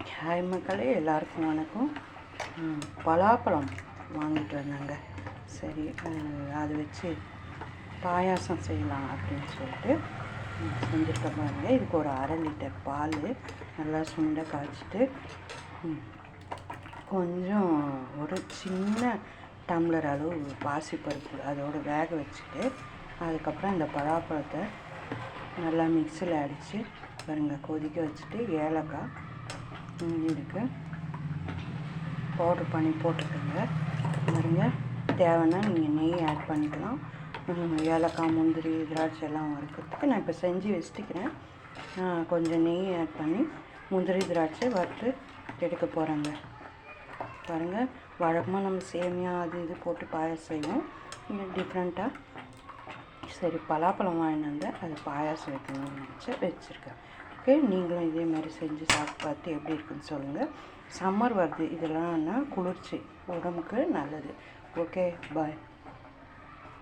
Hi மக்களே, எல்லாருக்கும் வணக்கம். பலாப்பழம் வாங்கிட்டு வந்தாங்க. சரி, அதை வச்சு பாயாசம் செய்யலாம் அப்படின்னு சொல்லிட்டு செஞ்சுருக்க பாருங்க. இதுக்கு ஒரு 1/2 லிட்டர் பால் நல்லா சுண்டை காய்ச்சிட்டு கொஞ்சம் ஒரு சின்ன டம்ளர் அளவு பாசிப்பருப்பு அதோடு வேக வச்சுட்டு அதுக்கப்புறம் இந்த பலாப்பழத்தை நல்லா மிக்சியில் அடித்து பாருங்கள் கொதிக்க வச்சுட்டு ஏலக்காய் இருக்குது பவுட்ரு பண்ணி போட்டுக்கோங்க. பாருங்க, தேவைன்னா நீங்கள் நெய் ஆட் பண்ணிக்கலாம். ஏலக்காய் முந்திரி திராட்சை எல்லாம் வறுக்கிறதுக்கு நான் இப்போ செஞ்சு வச்சுக்கிறேன். கொஞ்சம் நெய் ஆட் பண்ணி முந்திரி திராட்சை வறுத்து எடுக்க போகிறேங்க. பாருங்கள், வழக்கமாக நம்ம சேமியா அது இது போட்டு பாயாசம் செய்வோம். டிஃப்ரெண்ட்டாக சரி பலாப்பழம் வாங்கிட்டு வந்து அது பாயாசம் வைக்கணும்னு நினச்சி வச்சுருக்கேன். ஓகே, நீங்களும் இதே மாதிரி செஞ்சு சாப்பிட்டு பார்த்து எப்படி இருக்குன்னு சொல்லுங்கள். சம்மர் வருது, இதெல்லாம் குளிர்ச்சி உடம்புக்கு நல்லது. ஓகே, பாய்.